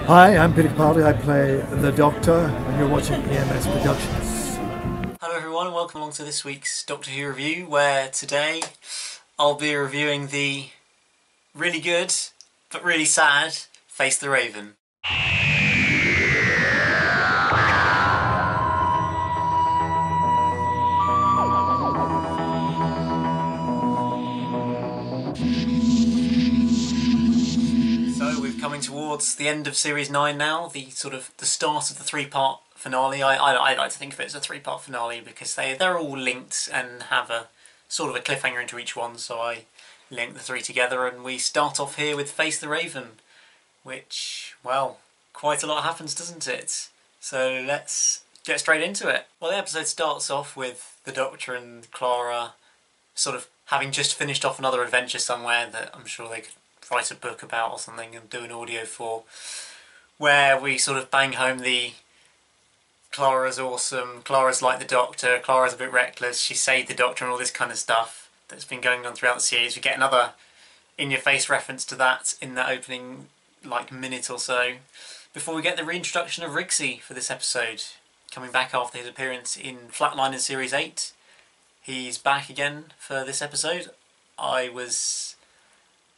Hi, I'm Peter Quali. I play the Doctor, and you're watching EMS Productions. Hello everyone and welcome along to this week's Doctor Who review, where today I'll be reviewing the really good but really sad Face the Raven. So we're coming towards the end of Series 9 now, the start of the three-part finale. I like to think of it as a three-part finale because they're all linked and have a sort of a cliffhanger into each one, so I link the three together, and we start off here with Face the Raven, which, well, quite a lot happens, doesn't it? So let's get straight into it. Well, the episode starts off with the Doctor and Clara sort of having just finished off another adventure somewhere that I'm sure they could write a book about or something and do an audio for, where we sort of bang home the Clara's awesome, Clara's like the Doctor, Clara's a bit reckless, she saved the Doctor and all this kind of stuff that's been going on throughout the series. We get another in-your-face reference to that in that opening minute or so, before we get the reintroduction of Rixie for this episode, coming back after his appearance in Flatline in Series 8. He's back again for this episode. I was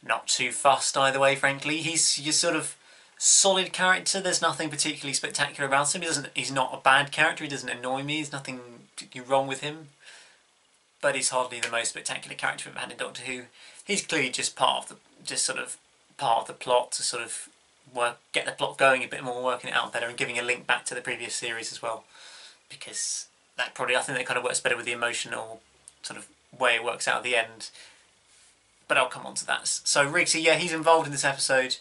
not too fussed either way, frankly. He's your sort of solid character. There's nothing particularly spectacular about him. He's not a bad character. He doesn't annoy me. There's nothing particularly wrong with him. But he's hardly the most spectacular character we've had in Doctor Who. He's clearly just part of the plot to sort of get the plot going a bit more, working it out better, and giving a link back to the previous series as well. Because I think that kind of works better with the emotional sort of way it works out at the end. But I'll come on to that. So Rixie, yeah, he's involved in this episode,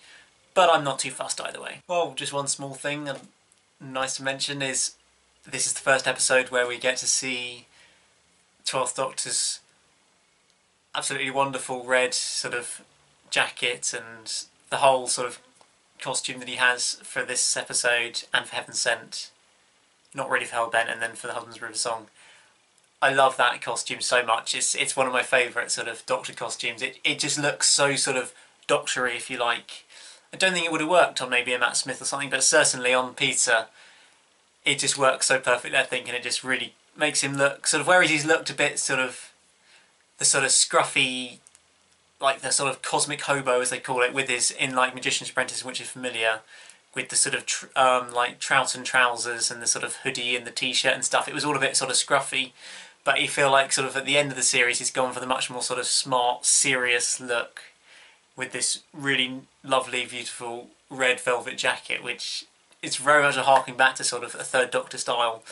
but I'm not too fussed either way. Well, just one small thing nice to mention is this is the first episode where we get to see 12th Doctor's absolutely wonderful red sort of jacket and the whole sort of costume that he has for this episode and for Heaven Sent. Not really for Hellbent and then for the Husband's River Song. I love that costume so much. It's one of my favourite sort of Doctor costumes. It just looks so sort of Doctor-y, if you like. I don't think it would have worked on maybe a Matt Smith or something, but certainly on Peter, it just works so perfectly, I think, and it just really makes him look sort of, whereas he's looked a bit sort of the sort of scruffy, like the sort of cosmic hobo as they call it, with his in like Magician's Apprentice, which is familiar, with the sort of like Troughton trousers and the sort of hoodie and the t-shirt and stuff. It was all a bit sort of scruffy. But you feel like sort of at the end of the series he's gone for the much more sort of smart, serious look with this really lovely, beautiful red velvet jacket, which is very much a harking back to sort of a Third Doctor style,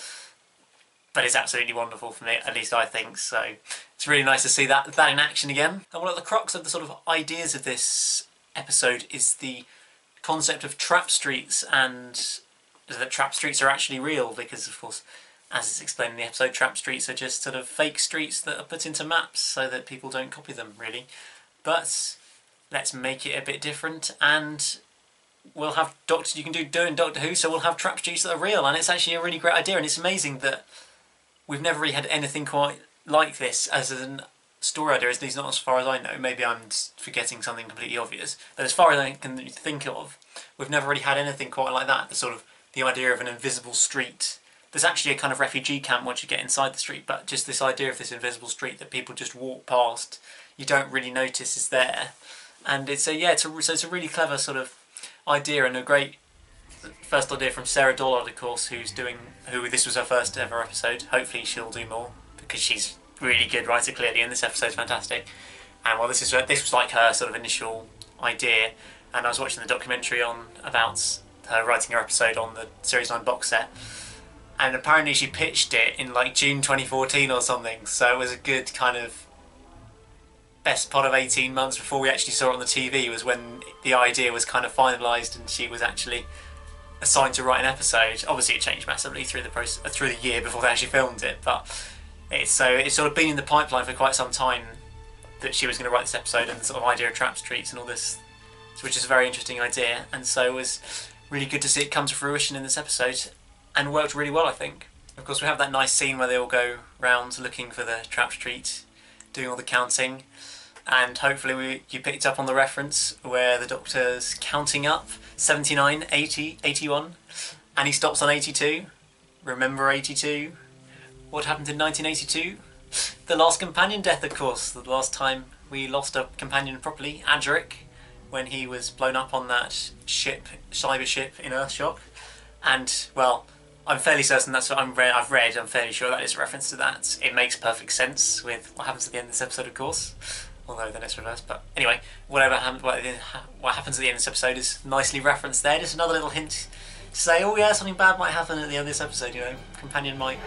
but it's absolutely wonderful for me, at least I think. So it's really nice to see that in action again. And one of the crux of the sort of ideas of this episode is the concept of trap streets, and that trap streets are actually real, because of course, as is explained in the episode, trap streets are just sort of fake streets that are put into maps so that people don't copy them, really. But let's make it a bit different, and we'll have you can do in Doctor Who, so we'll have trap streets that are real, and it's actually a really great idea, and it's amazing that we've never really had anything quite like this as a story idea, at least not as far as I know. Maybe I'm forgetting something completely obvious, but as far as I can think of, we've never really had anything quite like that, the idea of an invisible street. There's actually a kind of refugee camp once you get inside the street, but just this idea of this invisible street that people just walk past, you don't really notice is there. And it's a really clever sort of idea, and a great first idea from Sarah Dollard, of course, who this was her first ever episode. Hopefully she'll do more, because she's really good writer, clearly, and this episode's fantastic. And well, this was like her sort of initial idea, and I was watching the documentary about her writing her episode on the Series 9 box set, and apparently she pitched it in like June 2014 or something, so it was a good kind of best part of 18 months before we actually saw it on the TV was when the idea was kind of finalised and she was actually assigned to write an episode. Obviously it changed massively through the year before they actually filmed it, but it's sort of been in the pipeline for quite some time that she was going to write this episode, and the sort of idea of trap streets and all this, which is a very interesting idea, and so it was really good to see it come to fruition in this episode, and worked really well, I think. Of course, we have that nice scene where they all go round looking for the trap street, doing all the counting, and hopefully you picked up on the reference where the Doctor's counting up 79, 80, 81, and he stops on 82. Remember 82? What happened in 1982? The last companion death, of course. The last time we lost a companion properly, Adric, when he was blown up on that ship, cyber ship in Earthshock. And, well, I'm fairly certain that's what I'm fairly sure that is a reference to that. It makes perfect sense with what happens at the end of this episode, of course. Although then it's reversed, but anyway, what happens at the end of this episode is nicely referenced there. Just another little hint to say, oh yeah, something bad might happen at the end of this episode, you know. Companion might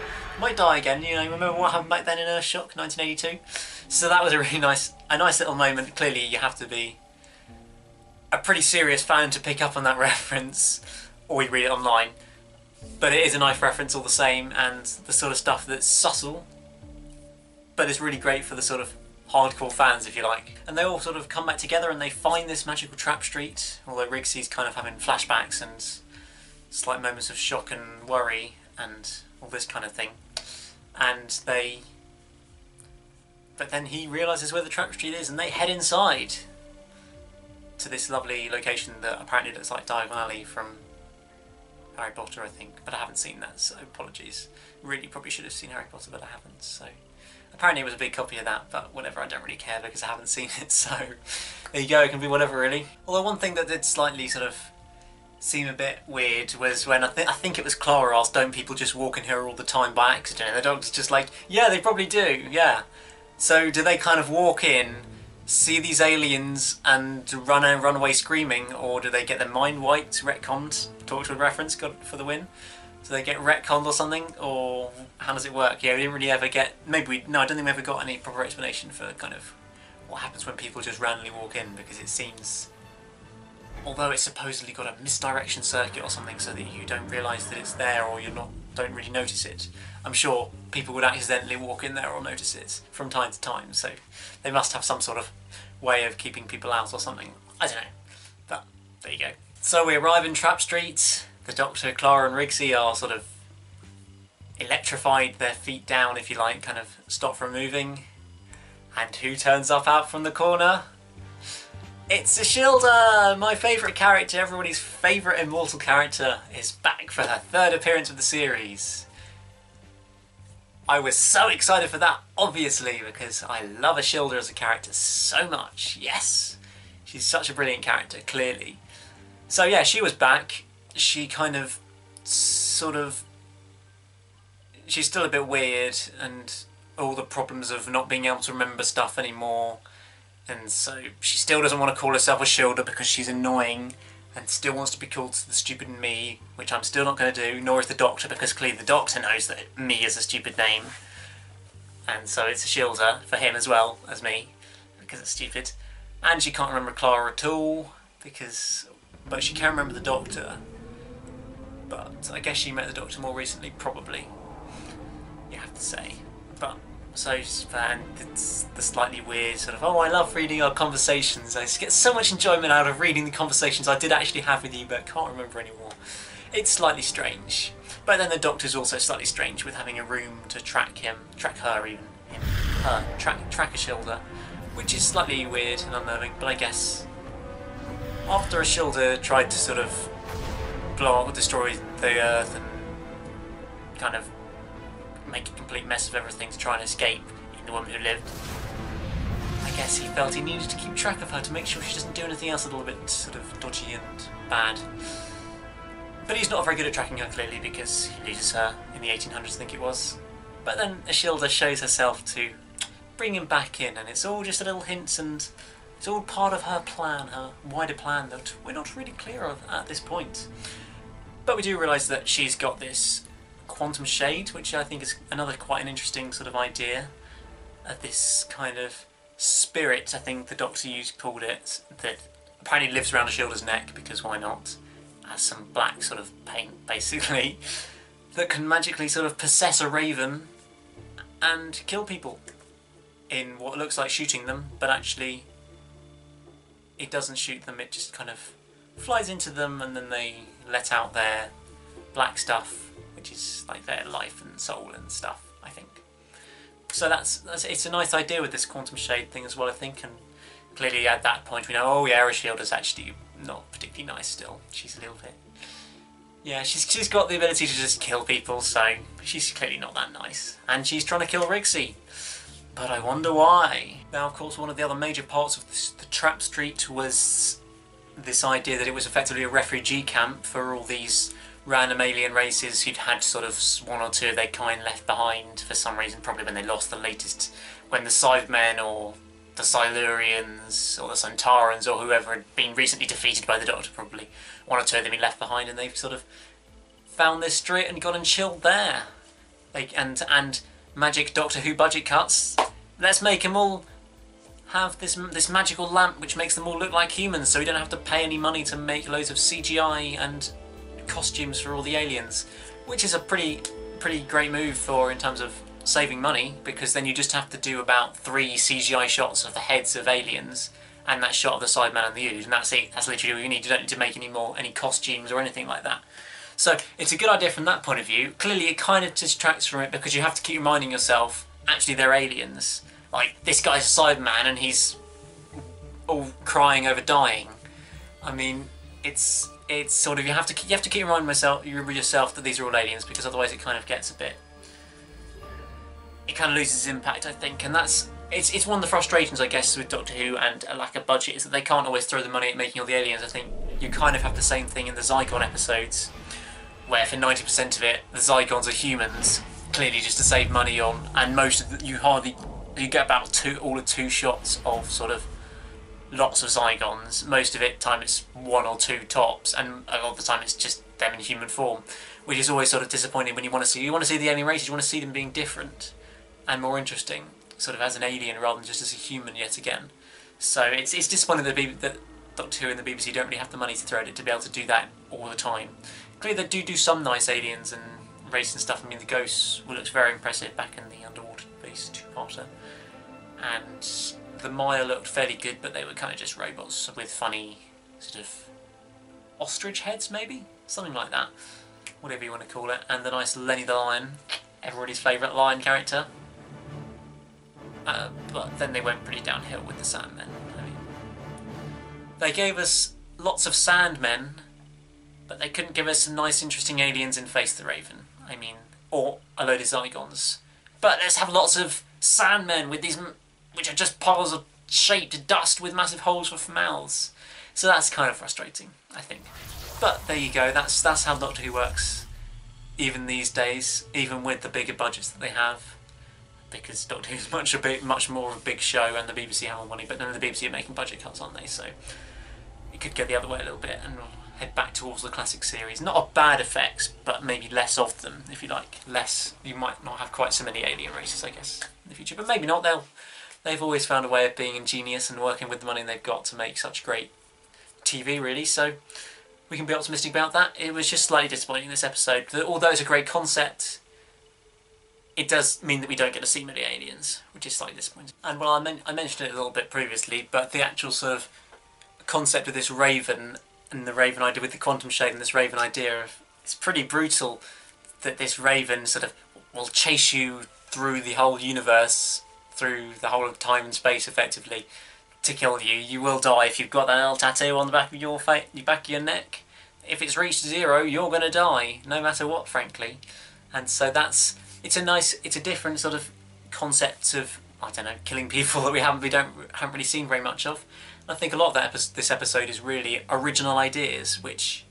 die again, you know. Remember what happened back then in Earthshock, 1982? So that was a really nice little moment. Clearly you have to be a pretty serious fan to pick up on that reference, or you read it online. But it is a nice reference all the same, and the sort of stuff that's subtle, but it's really great for the sort of hardcore fans, if you like. And they all sort of come back together and they find this magical trap street, although Rigsey's kind of having flashbacks and slight moments of shock and worry and all this kind of thing. But then he realises where the trap street is and they head inside to this lovely location that apparently looks like Diagon Alley from Harry Potter, I think, but I haven't seen that, so apologies. Really probably should have seen Harry Potter, but I haven't, so... Apparently it was a big copy of that, but whatever, I don't really care because I haven't seen it, so there you go, it can be whatever really. Although one thing that did slightly sort of seem a bit weird was when I think it was Clara asked, don't people just walk in here all the time by accident? And the Doctor's just like, yeah, they probably do, yeah. So do they kind of walk in, see these aliens and run away screaming, or do they get their mind wiped, retconned, Torchwood reference, got for the win? Do they get retconned or something, or how does it work? Yeah, we didn't really ever get... I don't think we ever got any proper explanation for kind of what happens when people just randomly walk in, because it seems... Although it's supposedly got a misdirection circuit or something so that you don't realise that it's there, or don't really notice it. I'm sure people would accidentally walk in there or notice it from time to time, so they must have some sort of way of keeping people out or something. I don't know, but there you go. So we arrive in Trap Street. The Doctor, Clara and Rigsey are sort of electrified, their feet down if you like, kind of stop from moving. And who turns up out from the corner? It's Ashilda, my favourite character, everybody's favourite immortal character, is back for her third appearance of the series. I was so excited for that, obviously, because I love Ashilda as a character so much. Yes, she's such a brilliant character, clearly. So yeah, she was back. She kind of, she's still a bit weird, and all the problems of not being able to remember stuff anymore, and so she still doesn't want to call herself Ashilda because she's annoying, and still wants to be called the stupid me, which I'm still not going to do, nor is the Doctor, because clearly the Doctor knows that me is a stupid name, and so it's Ashilda for him as well as me, because it's stupid. And she can't remember Clara at all, but she can remember the Doctor. But I guess she met the Doctor more recently, probably, you have to say. But, so, and it's the slightly weird sort of, oh, I love reading our conversations. I get so much enjoyment out of reading the conversations I did actually have with you, but can't remember anymore. It's slightly strange. But then the Doctor's also slightly strange with having a room to track Ashilda, which is slightly weird and unnerving, but I guess after Ashilda tried to sort of destroy the Earth and kind of make a complete mess of everything to try and escape the woman who lived, I guess he felt he needed to keep track of her to make sure she doesn't do anything else a little bit sort of dodgy and bad. But he's not very good at tracking her, clearly, because he loses her in the 1800s, I think it was. But then Ashilda shows herself to bring him back in, and it's all just a little hint, and it's all part of her plan, her wider plan that we're not really clear of at this point. But we do realise that she's got this quantum shade, which I think is another quite an interesting sort of idea of this kind of spirit, I think the Doctor called it, that apparently lives around Ashilda's neck, because why not? Has some black sort of paint, basically, that can magically sort of possess a raven and kill people in what looks like shooting them, but actually it doesn't shoot them, it just kind of flies into them and then they let out their black stuff, which is like their life and soul and stuff, I think. So that's it's a nice idea with this quantum shade thing as well, I think, and clearly at that point we know, oh yeah, Shielder's actually not particularly nice still. She's a little bit... Yeah, she's got the ability to just kill people, so she's clearly not that nice. And she's trying to kill Rixie. But I wonder why. Now, of course, one of the other major parts of the Trap Street was this idea that it was effectively a refugee camp for all these random alien races who'd had sort of one or two of their kind left behind for some reason, probably when they lost the latest, when the Cybermen or the Silurians or the Centaurans or whoever had been recently defeated by the Doctor, probably one or two of them had been left behind, and they've sort of found this street and gone and chilled there. And magic Doctor Who budget cuts. Let's make them all have this magical lamp which makes them all look like humans, so we don't have to pay any money to make loads of CGI and costumes for all the aliens, which is a pretty great move in terms of saving money, because then you just have to do about 3 CGI shots of the heads of aliens and that shot of the Cyberman and the U's, and that's it. That's literally all you need. You don't need to make any costumes or anything like that. So it's a good idea from that point of view. Clearly it kind of distracts from it because you have to keep reminding yourself, actually they're aliens. Like, this guy's a Cyberman and he's all crying over dying. I mean, it's sort of, you have to keep reminding yourself that these are all aliens, because otherwise it kind of gets a bit... It kind of loses impact, I think, and it's one of the frustrations, I guess, with Doctor Who and a lack of budget, is that they can't always throw the money at making all the aliens. I think you kind of have the same thing in the Zygon episodes, where for 90% of it, the Zygons are humans, clearly just to save money on, and most of the, you get about two shots of sort of lots of Zygons. Most of it time it's 1 or 2 tops, and a lot of the time it's just them in human form, which is always sort of disappointing when you want to see the alien races. You want to see them being different and more interesting, sort of as an alien rather than just as a human yet again. So it's disappointing that Doctor Who and the BBC don't really have the money to throw at it to be able to do that all the time. Clearly they do some nice aliens and race and stuff. I mean, the Ghosts looks very impressive back in the Underwater Base 2-parter, and the Maya looked fairly good, but they were kind of just robots with funny sort of ostrich heads, maybe? Something like that. Whatever you want to call it. And the nice Lenny the Lion, everybody's favourite lion character. But then they went pretty downhill with the Sandmen. I mean, they gave us lots of Sandmen, but they couldn't give us some nice interesting aliens in Face the Raven. I mean, or a load of Zygons. But let's have lots of Sandmen with these, which are just piles of shaped dust with massive holes for mouths. So that's kind of frustrating, I think. But there you go, that's how Doctor Who works, even these days, even with the bigger budgets that they have. Because Doctor Who's much more of a big show, and the BBC have more money, but none of the BBC are making budget cuts, aren't they? So it could go the other way a little bit and head back towards the classic series. Not bad effects, but maybe less of them, if you like. Less. You might not have quite so many alien races, I guess, in the future, but maybe not. They've always found a way of being ingenious and working with the money they've got to make such great TV, really. So we can be optimistic about that. It was just slightly disappointing this episode. Although it's a great concept, it does mean that we don't get to see many aliens, which is slightly disappointing. And well, I mentioned it a little bit previously, but the actual sort of concept of this Raven and the Raven idea with the quantum shade and this Raven idea of, it's pretty brutal that this Raven sort of will chase you through the whole universe, through the whole of time and space, effectively, to kill you. You will die if you've got that little tattoo on the back of your back of your neck. If it's reached 0, you're going to die, no matter what, frankly. And so it's a different sort of concept of, I don't know, killing people that we haven't really seen very much of. And I think a lot of this episode is really original ideas, which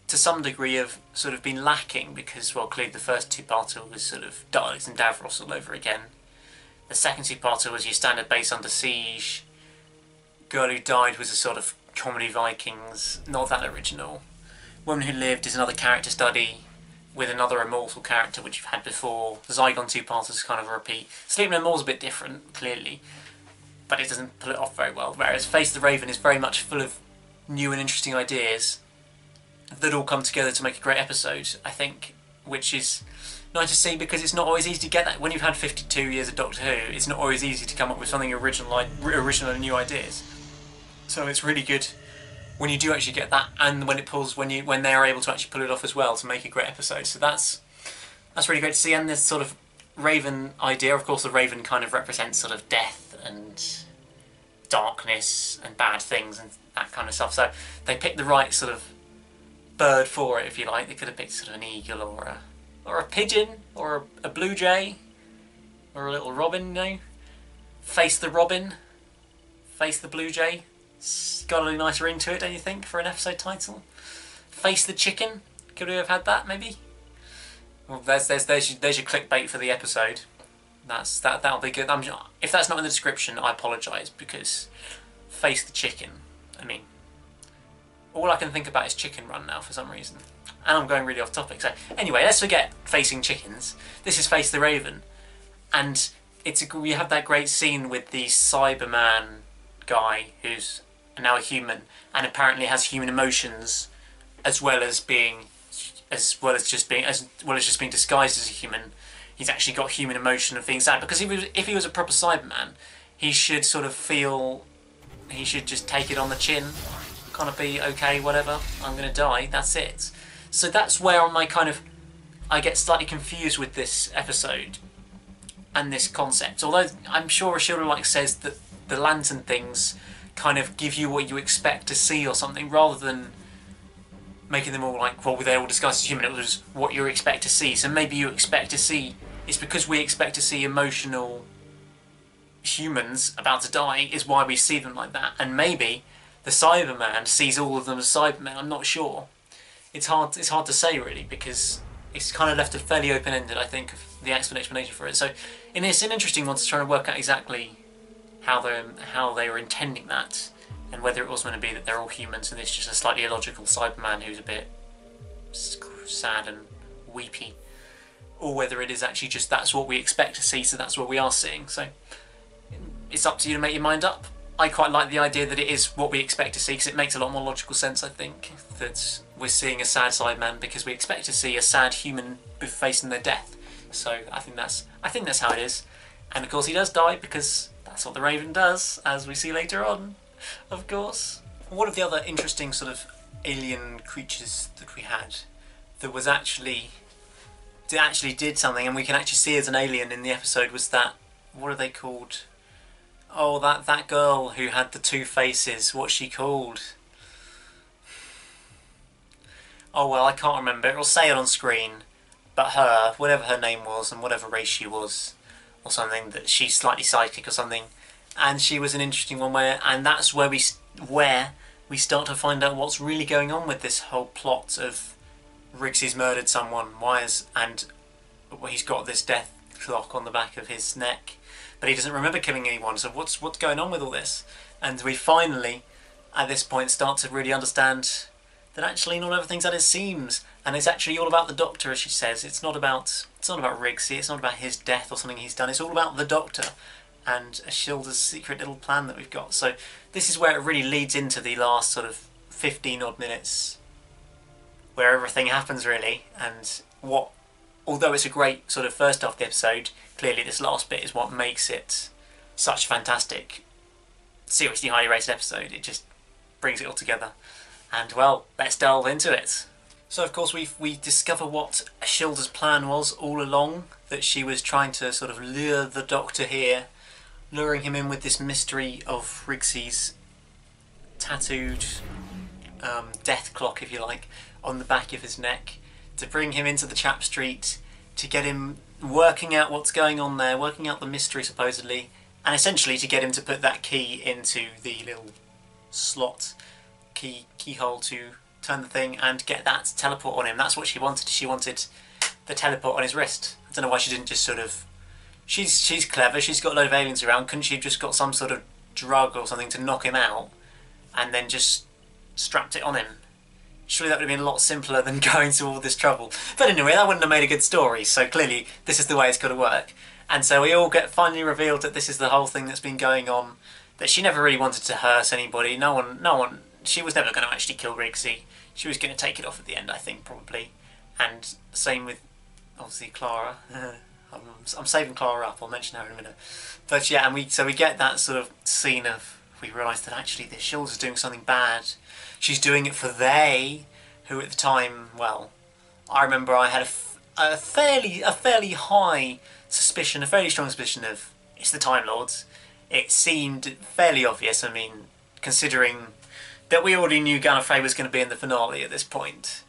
to some degree have sort of been lacking, because, well, clearly the first 2-parter was sort of Daleks and Davros all over again. The second 2-parter was your standard base under siege. Girl Who Died was a sort of comedy Vikings, not that original. Woman Who Lived is another character study with another immortal character which you've had before. The Zygon 2-parter is kind of a repeat. Sleep No More is a bit different, clearly, but it doesn't pull it off very well. Whereas Face the Raven is very much full of new and interesting ideas that all come together to make a great episode, I think, which is nice to see, because it's not always easy to get that. When you've had 52 years of Doctor Who, it's not always easy to come up with something original and new ideas. So it's really good when you do actually get that, and when they're able to actually pull it off as well to make a great episode. So that's really great to see. And this sort of Raven idea, of course, the Raven kind of represents sort of death and darkness and bad things and that kind of stuff. So they picked the right sort of bird for it, if you like. They could have picked sort of an eagle or a pigeon or a blue jay or a little robin, you know. Face the robin, face the blue jay. It's got a nice ring to it, don't you think, for an episode title? Face the chicken. Could we have had that, maybe? Well, there's your clickbait for the episode. That'll be good. If that's not in the description, I apologise, because face the chicken. I mean, all I can think about is Chicken Run now for some reason, and I'm going really off topic. So anyway, let's forget facing chickens. This is Face the Raven, and we have that great scene with the Cyberman guy who's now a human and apparently has human emotions, as well as just being disguised as a human. He's actually got human emotion of being sad, because if he was a proper Cyberman, he should sort of feel, he should just take it on the chin, kind of be okay, whatever, I'm gonna die, that's it. So that's where I get slightly confused with this episode and this concept. Although I'm sure Ashilda says that the lantern things kind of give you what you expect to see or something, rather than making them all like, well, they all disguised as human, it was what you expect to see. So maybe you expect to see, it's because we expect to see emotional humans about to die is why we see them like that. And maybe the Cyberman sees all of them as Cybermen, I'm not sure. It's hard to say really, because it's kind of left it fairly open-ended, I think, of the explanation for it. So it's an interesting one to try and work out exactly how they were intending that, and whether it was going to be that they're all humans and it's just a slightly illogical Cyberman who's a bit sad and weepy, or whether it is actually just that's what we expect to see, so that's what we are seeing. So it's up to you to make your mind up. I quite like the idea that it is what we expect to see, because it makes a lot more logical sense, I think, that we're seeing a sad Cyberman because we expect to see a sad human facing their death. So I think that's how it is. And of course he does die, because that's what the Raven does, as we see later on, of course. One of the other interesting sort of alien creatures that we had that was actually did something, and we can actually see as an alien in the episode, was that, what are they called? Oh, that girl who had the two faces, what's she called? Oh well, I can't remember. It'll say it on screen. But her, whatever her name was and whatever race she was, or something, that she's slightly psychic or something, and she was an interesting one and that's where we start to find out what's really going on with this whole plot of Riggsy's murdered someone, and he's got this death clock on the back of his neck, but he doesn't remember killing anyone. So what's going on with all this? And we finally, at this point, start to really understand that actually not everything's as it seems, and it's actually all about the Doctor, as she says. It's not about Riggsy, it's not about his death or something he's done, it's all about the Doctor and Ashilda's secret little plan that we've got. So this is where it really leads into the last sort of 15 odd minutes, where everything happens really, and although it's a great sort of first half of the episode, clearly this last bit is what makes it such a fantastic, seriously highly rated episode. It just brings it all together. And well, let's delve into it. So of course we discover what Ashilda's plan was all along, that she was trying to sort of lure the Doctor here, luring him in with this mystery of Riggsy's tattooed death clock, if you like, on the back of his neck, to bring him into the Chap Street, to get him working out what's going on there, working out the mystery supposedly, and essentially to get him to put that key into the little slot keyhole to turn the thing and get that to teleport on him. That's what she wanted. She wanted the teleport on his wrist. I don't know why she didn't just sort of... She's clever, she's got a load of aliens around. Couldn't she have just got some sort of drug or something to knock him out and then just strapped it on him? Surely that would have been a lot simpler than going to all this trouble. But anyway, that wouldn't have made a good story, so clearly this is the way it's got to work. And so we all get finally revealed that this is the whole thing that's been going on, that she never really wanted to hurt anybody. No one, she was never going to actually kill Riggsy. She was going to take it off at the end, I think, probably. And same with, obviously, Clara. I'm saving Clara up, I'll mention her in a minute. But yeah, and we get that sort of scene of, we realise that actually the Ashilda's doing something bad. She's doing it for they, who at the time, well, I remember I had a fairly high suspicion, a fairly strong suspicion of, it's the Time Lords. it seemed fairly obvious. I mean, considering that we already knew Gallifrey was going to be in the finale at this point.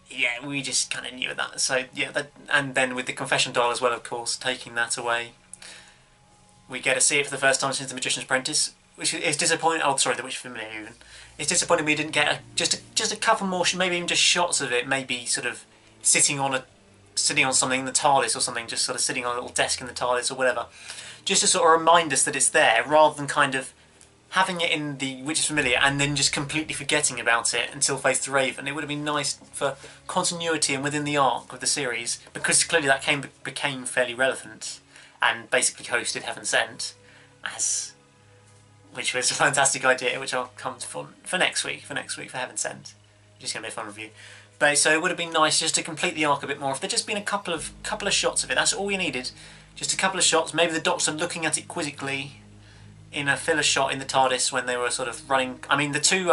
Yeah, we just kind of knew that. So yeah, and then with the confession dial as well, of course, taking that away, we get to see it for the first time since The Magician's Apprentice, which is disappointing. Oh, sorry, The Witch Familiar even. It's disappointing we didn't get just a couple more, maybe even just shots of it, maybe sort of sitting on something in the TARDIS or something, just sort of sitting on a little desk in the TARDIS or whatever, just to sort of remind us that it's there, rather than kind of having it in The Witch is Familiar and then just completely forgetting about it until Face the Raven. It would have been nice for continuity and within the arc of the series, because clearly that became fairly relevant and basically hosted Heaven Sent, which was a fantastic idea, which I'll come to for next week for Heaven Sent, which is going to be a fun review. But so it would have been nice just to complete the arc a bit more. If there'd just been a couple of shots of it, that's all we needed. Just a couple of shots, maybe the Doctor looking at it quizzically in a filler shot in the TARDIS when they were sort of running. I mean, the two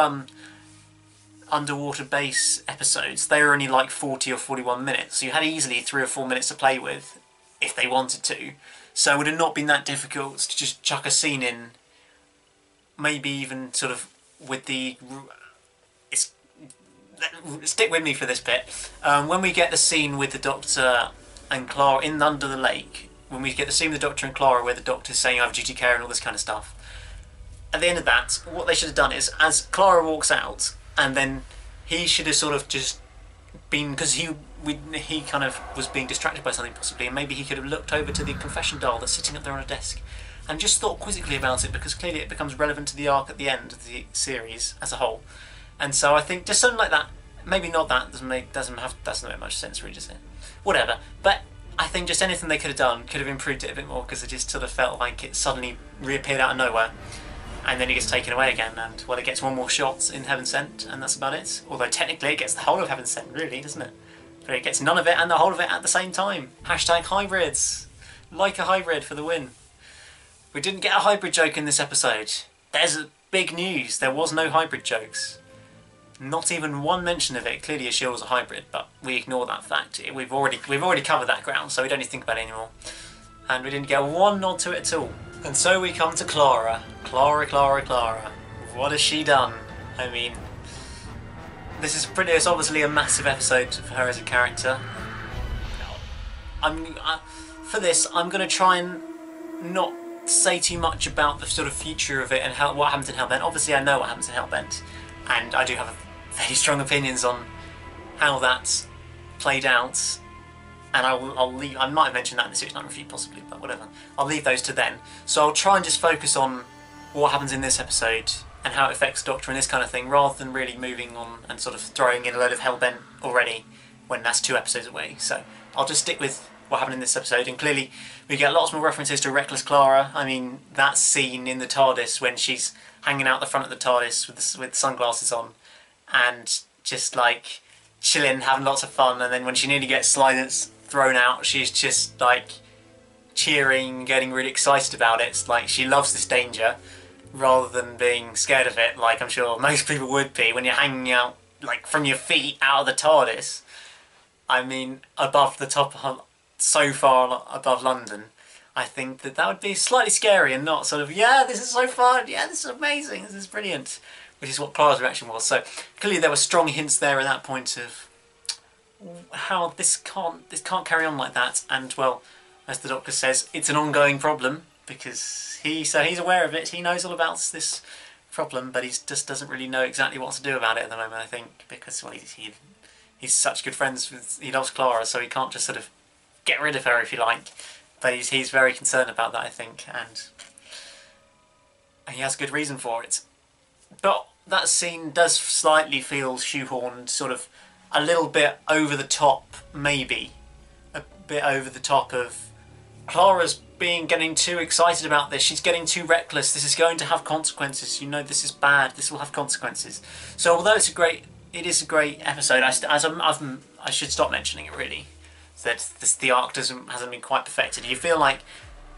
underwater base episodes, they were only like 40 or 41 minutes, so you had easily 3 or 4 minutes to play with if they wanted to. So it would have not been that difficult to just chuck a scene in, maybe even sort of with the... stick with me for this bit. When we get the scene with the Doctor and Clara in Under the Lake, when we get the scene with the Doctor and Clara where the Doctor's saying I have duty care and all this kind of stuff, at the end of that, what they should have done is, as Clara walks out, and then he should have sort of just been, because he kind of was being distracted by something possibly, and maybe he could have looked over to the confession dial that's sitting up there on a desk and just thought quizzically about it, because clearly it becomes relevant to the arc at the end of the series as a whole. And so I think just something like that, maybe not that, doesn't make much sense really, does it? Whatever. But I think just anything they could have done could have improved it a bit more, because it just sort of felt like it suddenly reappeared out of nowhere, and then it gets taken away again, and well, it gets one more shot in Heaven Sent, and that's about it. Although technically it gets the whole of Heaven Sent, really, doesn't it? But it gets none of it and the whole of it at the same time. Hashtag hybrids. Like a hybrid for the win. We didn't get a hybrid joke in this episode. There's big news. There was no hybrid jokes. Not even one mention of it. Clearly Ashil was a hybrid, but we ignore that fact. We've already covered that ground, so we don't need to think about it anymore. And we didn't get one nod to it at all. And so we come to Clara. Clara. What has she done? I mean, it's obviously a massive episode for her as a character. For this, I'm going to try and not say too much about the sort of future of it and what happens in Hellbent. Obviously I know what happens in Hellbent, and I do have very strong opinions on how that's played out, and I'll leave. I might have mentioned that in the Series 9 review possibly, but whatever. I'll leave those to then. So I'll try and just focus on what happens in this episode and how it affects the Doctor and this kind of thing, rather than really moving on and sort of throwing in a load of Hellbent already when that's 2 episodes away. So I'll just stick with what happened in this episode, and clearly we get lots more references to Reckless Clara. I mean, that scene in the TARDIS when she's hanging out the front of the TARDIS with sunglasses on and just like chilling, having lots of fun, and then when she nearly gets Silence thrown out, she's just like cheering, getting really excited about it. It's like she loves this danger rather than being scared of it, like I'm sure most people would be when you're hanging out like from your feet out of the TARDIS. I mean, above the top, so far above London, I think that would be slightly scary and not sort of, yeah, this is so fun, yeah, this is amazing, this is brilliant, which is what Clara's reaction was. So clearly there were strong hints there at that point of how this can't carry on like that. And well, as the Doctor says, it's an ongoing problem, because he's aware of it, he knows all about this problem, but he just doesn't really know exactly what to do about it at the moment, I think, because well, he's such good friends with, he loves Clara, so he can't just sort of get rid of her, if you like. But he's very concerned about that, I think, and he has good reason for it. But that scene does slightly feel shoehorned, sort of a little bit over the top, maybe. A bit over the top of Clara's getting too excited about this. She's getting too reckless. This is going to have consequences. You know, this is bad. This will have consequences. So although it is a great episode, I should stop mentioning it really. That the arc hasn't been quite perfected. You feel like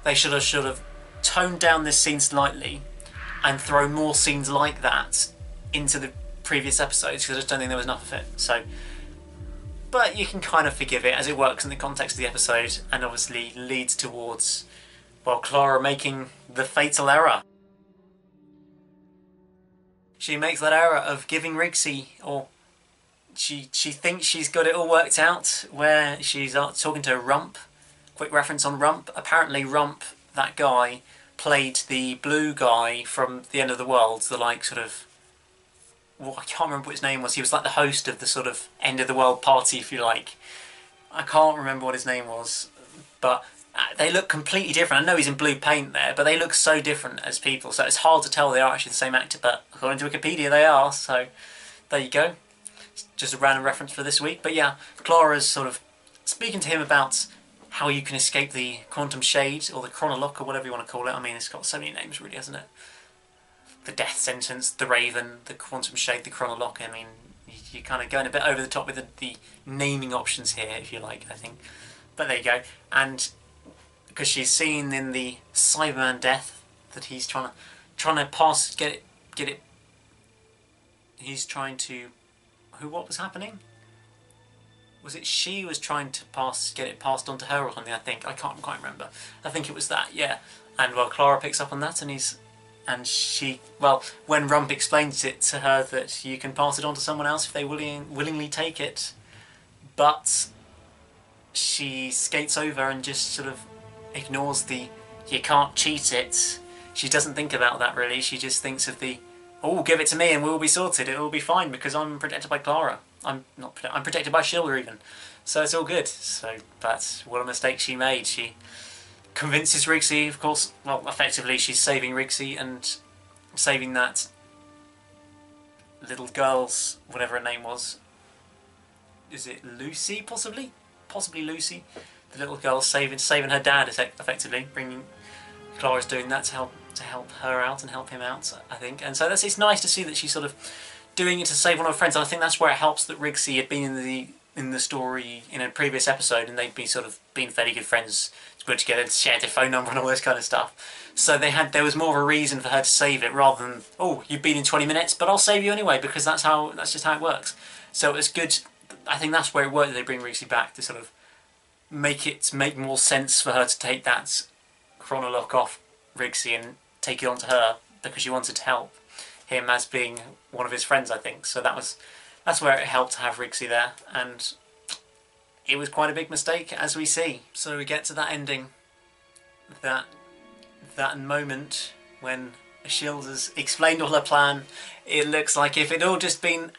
they should have toned down this scene slightly and thrown more scenes like that into the previous episodes, because I just don't think there was enough of it. So, but you can kind of forgive it as it works in the context of the episode, and obviously leads towards well, Clara making the fatal error. She makes that error of giving Rigsy, or she thinks she's got it all worked out, where she's talking to Rump. Quick reference on Rump. Apparently Rump, that guy, played the blue guy from The End of the World, the like sort of, well, I can't remember what his name was. He was like the host of the sort of End of the World party, if you like. I can't remember what his name was, but they look completely different. I know he's in blue paint there, but they look so different as people, so it's hard to tell they are actually the same actor, but according to Wikipedia they are, so there you go. Just a random reference for this week. But yeah, Clara's sort of speaking to him about how you can escape the quantum shade, or the chronolock, or whatever you want to call it. I mean, it's got so many names really, hasn't it? The death sentence, the raven, the quantum shade, the chronolock. I mean, you're kind of going a bit over the top with the naming options here, if you like, I think. But there you go. And because she's seen in the Cyberman death that he's trying to pass, get it. He's trying to. What was happening? Was it she was trying to get it passed on to her or something? I think I can't quite remember. I think it was that, yeah. And well, Clara picks up on that, and she, well, when Rump explains it to her that you can pass it on to someone else if they willingly take it, but she skates over and just sort of ignores the you can't cheat it. She doesn't think about that really. She just thinks of the, oh, give it to me and we'll be sorted. It will be fine because I'm protected by Clara. I'm protected by Shilda even. So it's all good. So, but what a mistake she made. She convinces Rigsy, of course, well, effectively she's saving Rigsy and saving that little girl's, whatever her name was. Is it Lucy, possibly? Possibly Lucy. The little girl saving her dad, effectively. Clara's doing that to help her out and help him out, I think. And so it's nice to see that she's sort of doing it to save one of her friends. And I think that's where it helps that Rigsy had been in the story in a previous episode, and they'd been fairly good friends, put together, shared their phone number and all this kind of stuff. So there was more of a reason for her to save it rather than, oh, you've been in 20 minutes, but I'll save you anyway because that's just how it works. So it was good. I think that's where it worked that they bring Rigsy back to sort of make more sense for her to take that chronolock off Rigsy and take it onto her because she wanted to help him as being one of his friends, I think. So that's where it helped to have Rigsy there, and it was quite a big mistake, as we see. So we get to that ending, that moment when Shilda's explained all her plan. It looks like if it all just been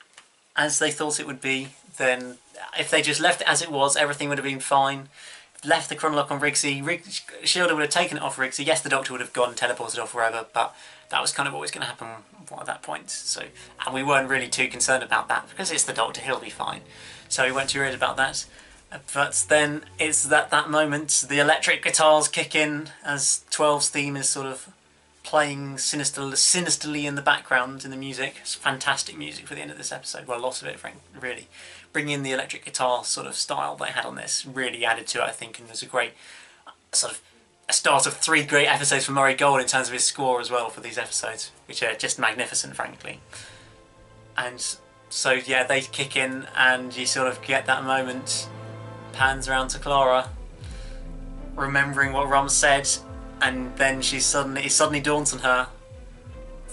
as they thought it would be, then if they just left it as it was, everything would have been fine. Left the chronolock on Rigsy, Shilda would have taken it off Rigsy. Yes, the Doctor would have gone, teleported off wherever, but that was kind of what was going to happen at that point. So, and we weren't really too concerned about that because it's the Doctor, he'll be fine. So we weren't too worried about that. But then it's that moment, the electric guitars kick in as 12's theme is sort of playing sinisterly in the background in the music. It's fantastic music for the end of this episode. Well, a lot of it, really. Bringing in the electric guitar sort of style they had on this really added to it, I think, and there's a great sort of a start of 3 great episodes for Murray Gold in terms of his score as well for these episodes, which are just magnificent, frankly. And so, yeah, they kick in and you sort of get that moment, pans around to Clara, remembering what Rum said, and then it suddenly dawns on her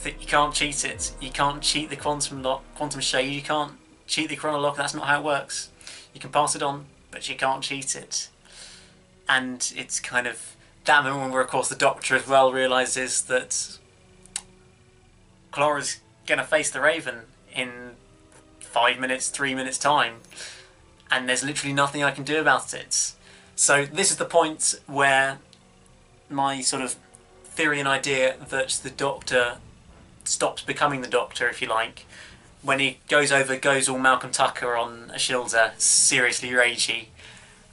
that you can't cheat it. You can't cheat the quantum shade, you can't cheat the chronolock, that's not how it works. You can pass it on, but you can't cheat it. And it's kind of that moment where, of course, the Doctor as well realises that Clara's going to face the Raven in 5 minutes, 3 minutes time, and there's literally nothing I can do about it. So this is the point where my sort of theory and idea that the Doctor stops becoming the Doctor, if you like, when he goes all Malcolm Tucker on Shilda, seriously ragey,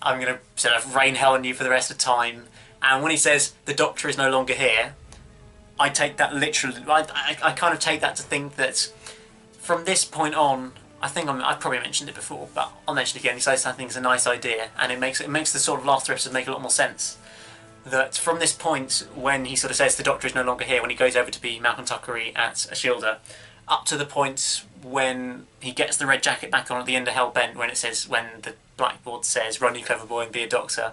I'm going to sort of rain hell on you for the rest of time. And when he says the Doctor is no longer here, I take that literally. I kind of take that to think that from this point on, I've probably mentioned it before, but I'll mention it again. He says I think it's a nice idea, and it makes the sort of last 3 episodes make a lot more sense. That from this point, when he sort of says the Doctor is no longer here, when he goes over to be Malcolm Tuckery at Ashilda, up to the point when he gets the red jacket back on at the end of Hell Bent, when the blackboard says "Run, you clever boy, and be a doctor."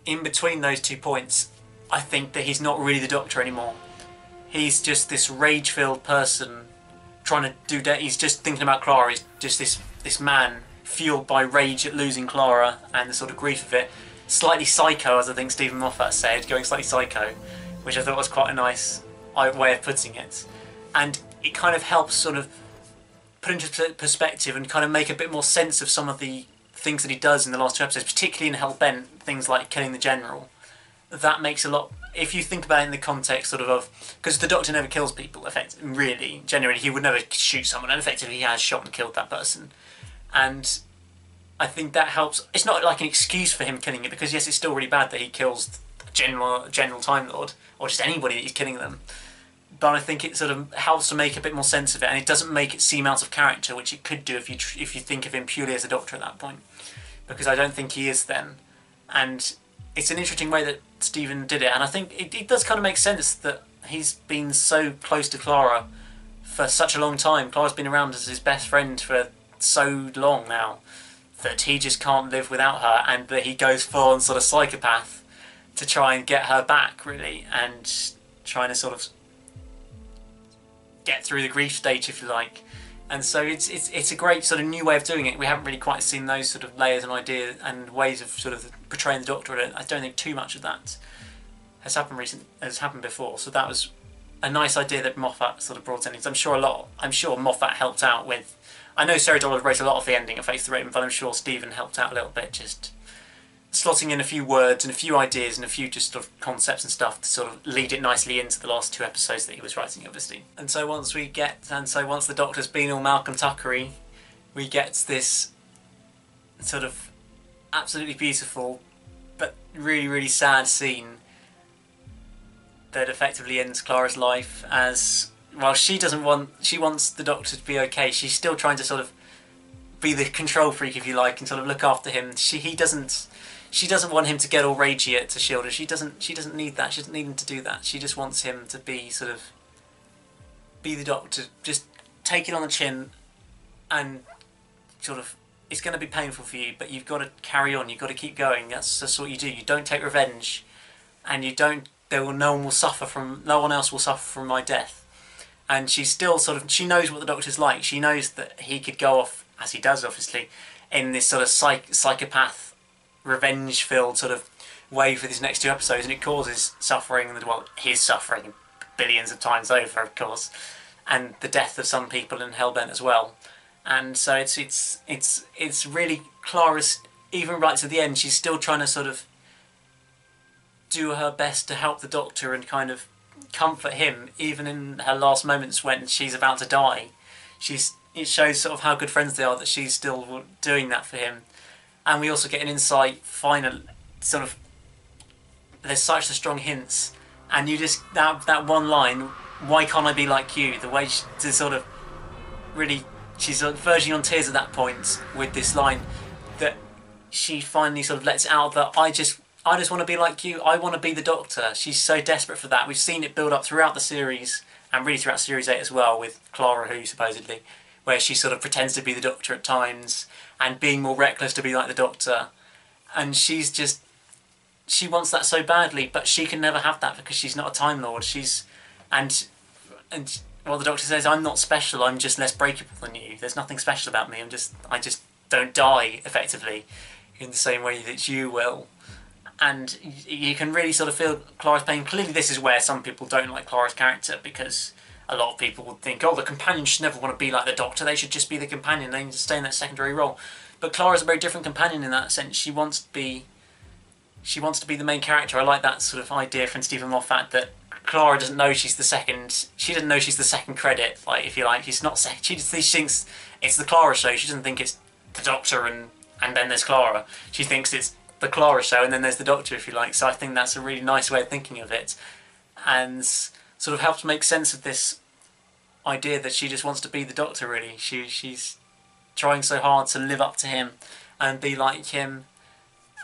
in between those 2 points, I think that he's not really the Doctor anymore. He's just this rage-filled person trying to do he's just thinking about Clara. He's just this man fueled by rage at losing Clara and the sort of grief of it. Slightly psycho, as I think Stephen Moffat said, going slightly psycho, which I thought was quite a nice way of putting it. And it kind of helps sort of put into perspective and kind of make a bit more sense of some of the things that he does in the last 2 episodes, particularly in Hellbent, things like killing the General. That makes a lot, if you think about it in the context sort of, because the Doctor never kills people, really, generally, he would never shoot someone, and effectively he has shot and killed that person. And I think that helps. It's not like an excuse for him killing it, because yes, it's still really bad that he kills General Time Lord, or just anybody that he's killing them. But I think it sort of helps to make a bit more sense of it, and it doesn't make it seem out of character, which it could do if you think of him purely as a Doctor at that point, because I don't think he is then. And it's an interesting way that Stephen did it, and I think it does kind of make sense that he's been so close to Clara for such a long time. Clara's been around as his best friend for so long now that he just can't live without her, and that he goes full on sort of psychopath to try and get her back, really, and trying to sort of get through the grief stage, if you like. And so it's a great sort of new way of doing it. We haven't really quite seen those sort of layers and ideas and ways of sort of portraying the Doctor. I don't think too much of that has happened before. So that was a nice idea that Moffat sort of brought in. I'm sure Moffat helped out with. I know Sarah Dollard wrote a lot of the ending of Face the Raven, but I'm sure Stephen helped out a little bit, just slotting in a few words and a few ideas and a few just sort of concepts and stuff to sort of lead it nicely into the last 2 episodes that he was writing, obviously. And so once the Doctor's been all Malcolm Tuckery, we get this sort of absolutely beautiful but really, really sad scene that effectively ends Clara's life. As well, she wants the Doctor to be okay. She's still trying to sort of be the control freak, if you like, and sort of look after him. She doesn't want him to get all ragey at Shielder. She doesn't need that. She doesn't need him to do that. She just wants him to be be the Doctor. Just take it on the chin, and sort of, it's going to be painful for you, but you've got to carry on. You've got to keep going. That's what you do. You don't take revenge, and you don't. No one else will suffer from my death. And she's still she knows what the Doctor's like. She knows that he could go off, as he does, obviously, in this sort of psychopath, revenge-filled sort of way for these next 2 episodes, and it causes suffering, his suffering billions of times over, of course, and the death of some people in Hellbent as well. And so it's really, Clara's, even right to the end, she's still trying to sort of do her best to help the Doctor and kind of comfort him, even in her last moments when she's about to die. It shows sort of how good friends they are, that she's still doing that for him. And we also get an insight, there's such strong hints, and you just, that one line, why can't I be like you, the way she's verging on tears at that point with this line, that she finally sort of lets out that I just want to be like you, I want to be the Doctor. She's so desperate for that. We've seen it build up throughout the series, and really throughout Series 8 as well, with Clara Who, supposedly, where she sort of pretends to be the Doctor at times, and being more reckless to be like the Doctor. And she wants that so badly, but she can never have that because she's not a Time Lord. And well, the Doctor says, I'm not special, I'm just less breakable than you. There's nothing special about me, I just don't die, effectively, in the same way that you will. And you can really sort of feel Clara's pain. Clearly this is where some people don't like Clara's character, because a lot of people would think, oh, the companion should never want to be like the Doctor, they should just be the companion, they need to stay in that secondary role. But Clara's a very different companion in that sense. She wants to be the main character. I like that sort of idea from Stephen Moffat, that Clara doesn't know she's the second. She doesn't know she's the second credit. Like, if you like, she's not second. She thinks it's the Clara show. She doesn't think it's the Doctor and then there's Clara. She thinks it's the Clara show and then there's the Doctor, if you like. So I think that's a really nice way of thinking of it, and sort of helps make sense of this idea that she just wants to be the Doctor. Really, she's trying so hard to live up to him and be like him,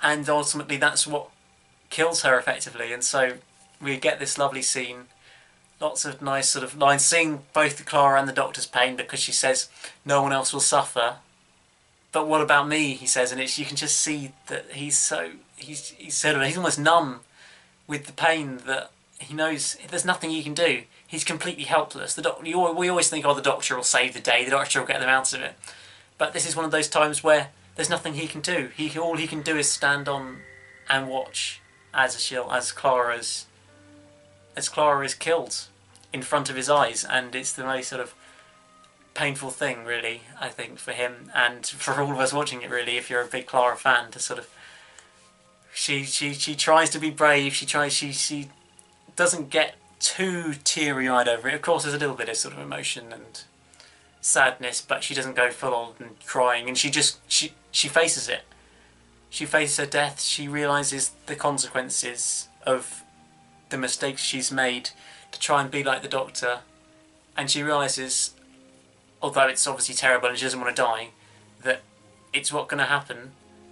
and ultimately that's what kills her, effectively. And so we get this lovely scene, lots of nice sort of lines, seeing both the Clara and the Doctor's pain, because she says no one else will suffer, but what about me? He says, and you can just see that he's almost numb with the pain that he knows there's nothing he can do. He's completely helpless. We always think, oh, the doctor will save the day, the doctor will get them out of it. But this is one of those times where there's nothing he can do. All he can do is stand on and watch as Clara is killed in front of his eyes, and it's the most sort of painful thing, really, I think, for him and for all of us watching it. Really, if you're a big Clara fan, to sort of she tries to be brave. She doesn't get too teary-eyed over it. Of course, there's a little bit of sort of emotion and sadness, but she doesn't go full on and crying, and she faces it. She faces her death. She realises the consequences of the mistakes she's made to try and be like the Doctor, and she realises, although it's obviously terrible and she doesn't want to die, that it's what's going to happen,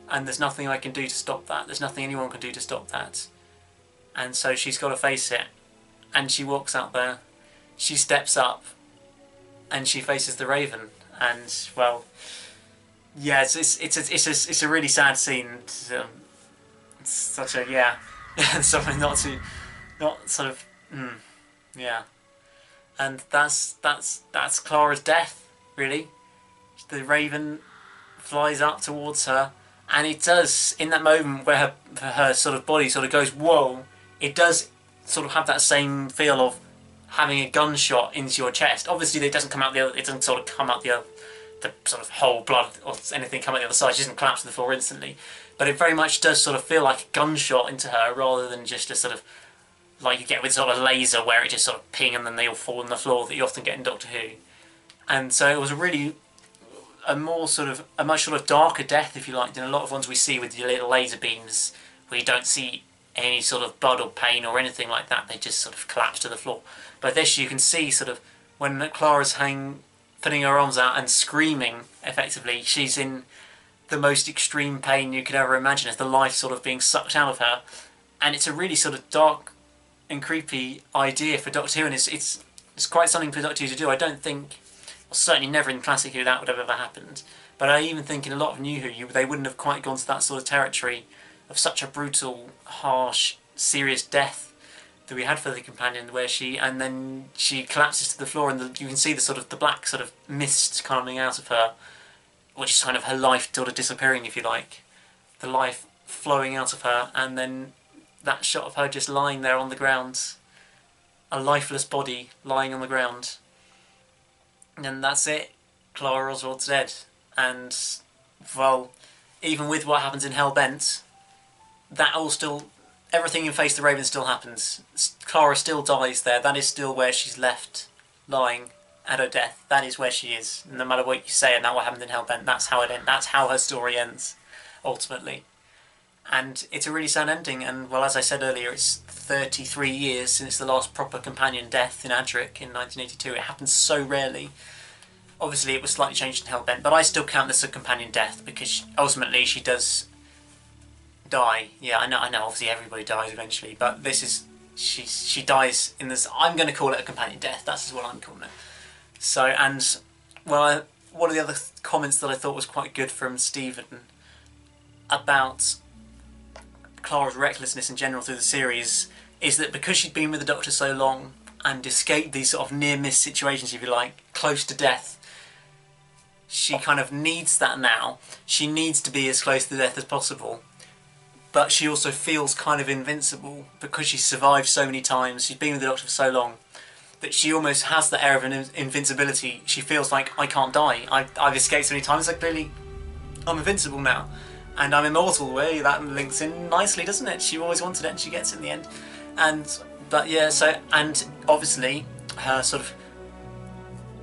and there's nothing I can do to stop that. There's nothing anyone can do to stop that. And so she's got to face it, and she walks out there, she steps up, and she faces the Raven, and, well, yeah, it's a really sad scene. It's such a, yeah, something not sort of, yeah. And that's Clara's death, really. The Raven flies up towards her, and it does, in that moment where her sort of body sort of goes, whoa, it does sort of have that same feel of having a gunshot into your chest. Obviously, it doesn't come out it doesn't sort of come out the sort of whole blood or anything come out the other side. She doesn't collapse to the floor instantly, but it very much does sort of feel like a gunshot into her, rather than just a sort of, like you get with sort of a laser where it just sort of ping and then they all fall on the floor that you often get in Doctor Who. And so it was a much sort of darker death, if you like, than a lot of ones we see with the little laser beams, where you don't see any sort of blood or pain or anything like that. They just sort of collapse to the floor. But this, you can see sort of when Clara's putting her arms out and screaming, effectively, she's in the most extreme pain you could ever imagine, as the life sort of being sucked out of her. And it's a really sort of dark and creepy idea for Doctor Who, and it's quite something for Doctor Who to do. I don't think, well, certainly never in Classic Who, that would have ever happened. But I even think in a lot of New Who, they wouldn't have quite gone to that sort of territory of such a brutal, harsh, serious death that we had for the companion, where she collapses to the floor, and you can see the black sort of mist coming out of her, which is kind of her life sort of disappearing, if you like, the life flowing out of her, and then that shot of her just lying there on the ground, a lifeless body lying on the ground, and that's it. Clara Oswald's dead. And, well, even with what happens in Hellbent, everything in Face the Raven still happens. Clara still dies there. That is still where she's left, lying at her death. That is where she is. No matter what you say about what happened in Hellbent, that's how it ends. That's how her story ends, ultimately. And it's a really sad ending. And, well, as I said earlier, it's 33 years since the last proper companion death in Adric in 1982. It happens so rarely. Obviously, it was slightly changed in Hellbent, but I still count this as a companion death, because ultimately she does die. Yeah, I know. Obviously, everybody dies eventually, but this is she dies in this. I'm going to call it a companion death. That's what I'm calling it. So, and well, one of the other comments that I thought was quite good from Stephen about Clara's recklessness in general through the series is that because she'd been with the Doctor so long and escaped these sort of near-miss situations, if you like, close to death, she kind of needs that now. She needs to be as close to death as possible. But she also feels kind of invincible because she's survived so many times. She's been with the Doctor for so long that she almost has the air of an invincibility. She feels like, I can't die. I've escaped so many times, like, clearly I'm invincible now. And I'm immortal, where that links in nicely, doesn't it? She always wanted it and she gets it in the end. But yeah, so, and obviously her sort of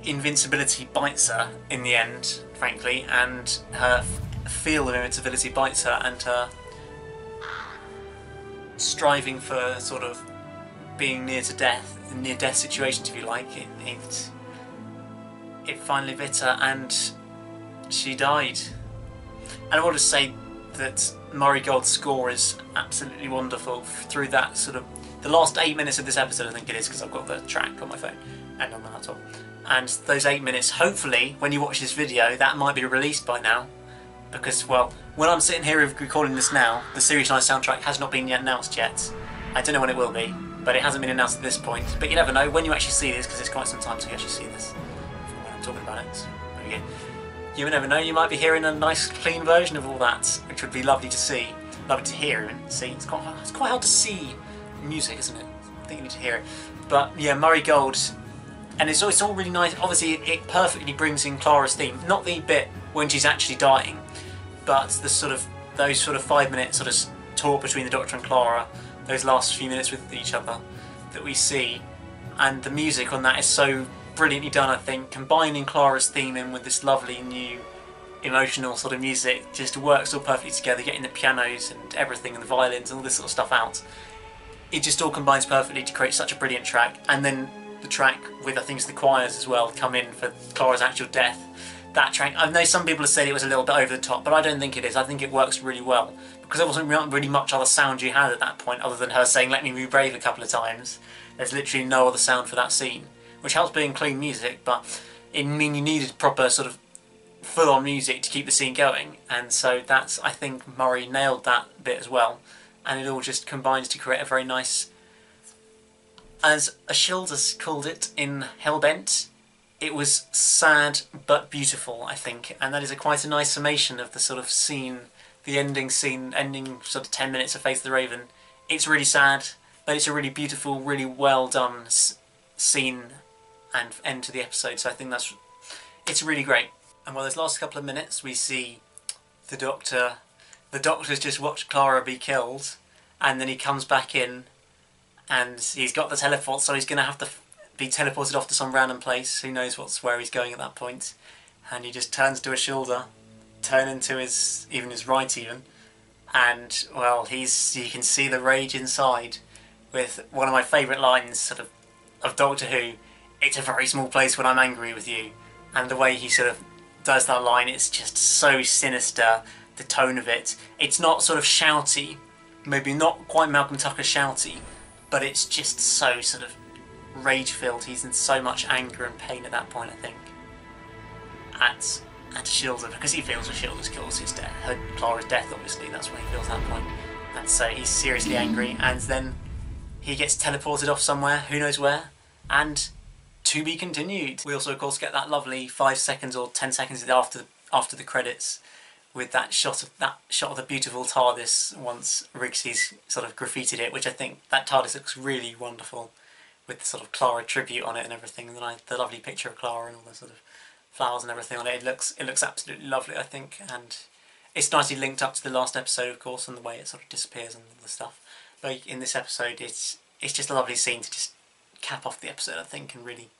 invincibility bites her in the end, frankly, and her feel of invincibility bites her, and her striving for sort of being near to death, near-death situations, if you like, it finally bit her and she died. And I want to say that Murray Gold's score is absolutely wonderful through that sort of the last 8 minutes of this episode. I think it is, because I've got the track on my phone and on the laptop. And those 8 minutes, hopefully, when you watch this video, that might be released by now. because, well, when I'm sitting here recording this now, the Series 9 soundtrack has not been yet announced yet. I don't know when it will be, but it hasn't been announced at this point. But you never know when you actually see this, because it's quite some time till you actually see this. When I'm talking about it, so there we go. You never know, you might be hearing a nice clean version of all that, which would be lovely to see. Lovely to hear and see. It's quite hard to see music, isn't it? I think you need to hear it. But yeah, Murray Gold, and it's all really nice. Obviously, it perfectly brings in Clara's theme. Not the bit when she's actually dying, but the those 5-minute sort of talk between the Doctor and Clara, those last few minutes with each other that we see, and the music on that is so brilliantly done. I think combining Clara's theme in with this lovely new emotional sort of music just works all perfectly together. Getting the pianos and everything and the violins and all this sort of stuff out, it just all combines perfectly to create such a brilliant track. And then the track with, I think it's the choirs as well, come in for Clara's actual death. That track, I know some people have said it was a little bit over the top, but I don't think it is. I think it works really well, because there wasn't really much other sound you had at that point other than her saying "let me be brave" a couple of times. There's literally no other sound for that scene, which helps being clean music, but it mean you needed proper sort of full-on music to keep the scene going. And so that's, I think Murray nailed that bit as well, and it all just combines to create a very nice, as Ashild's called it in Hellbent, it was sad but beautiful, I think, and that is quite a nice summation of the sort of scene, the ending scene, ending sort of 10 minutes of Faith the Raven. It's really sad, but it's a really beautiful, really well done scene and end to the episode, so I think it's really great. And while those last couple of minutes we see the Doctor's just watched Clara be killed, and then he comes back in and he's got the teleport, so he's going to have to be teleported off to some random place. Who knows where he's going at that point. And he just turns to a shoulder, turn into his right even, and well, you can see the rage inside, with one of my favourite lines of Doctor Who, "It's a very small place when I'm angry with you." And the way he sort of does that line, it's just so sinister, the tone of it. It's not sort of shouty, maybe not quite Malcolm Tucker shouty, but it's just so sort of rage-filled. He's in so much anger and pain at that point, I think, at Shilda, because he feels that Shilda's caused his death, Clara's death, obviously. That's when he feels that point, and so he's seriously angry. And then he gets teleported off somewhere, who knows where, and to be continued. We also, of course, get that lovely 5 seconds or 10 seconds after the credits, with that shot of the beautiful TARDIS once Riggsy's sort of graffitied it, which I think that TARDIS looks really wonderful, with the sort of Clara tribute on it and everything, and the lovely picture of Clara and all the sort of flowers and everything on it. It looks absolutely lovely, I think, and it's nicely linked up to the last episode, of course, and the way it sort of disappears and all the stuff. But in this episode, it's just a lovely scene to just cap off the episode, I think, and really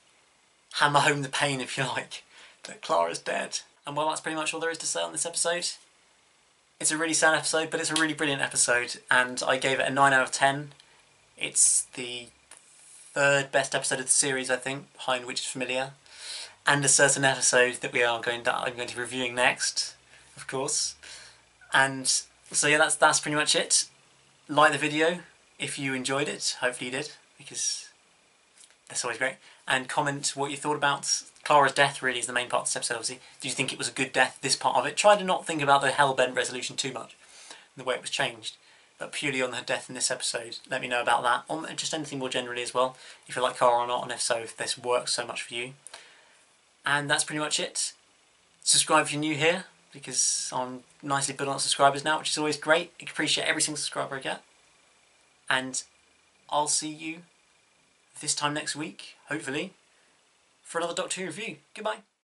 hammer home the pain, if you like, that Clara's dead. And well, that's pretty much all there is to say on this episode. It's a really sad episode, but it's a really brilliant episode, and I gave it a 9 out of 10. It's the third best episode of the series, I think, behind Which Is Familiar, and a certain episode that I'm going to be reviewing next, of course. And so yeah, that's pretty much it. Like the video if you enjoyed it. Hopefully you did, because that's always great. And comment what you thought about Clara's death. Really is the main part of this episode, obviously. Do you think it was a good death, this part of it? Try to not think about the Hellbent resolution too much, the way it was changed, but purely on her death in this episode. Let me know about that, on just anything more generally as well, if you like Clara or not, and if so, if this works so much for you. And that's pretty much it. Subscribe if you're new here, because I'm nicely building up subscribers now, which is always great. I appreciate every single subscriber I get. And I'll see you this time next week, hopefully, for another Doctor Who review. Goodbye.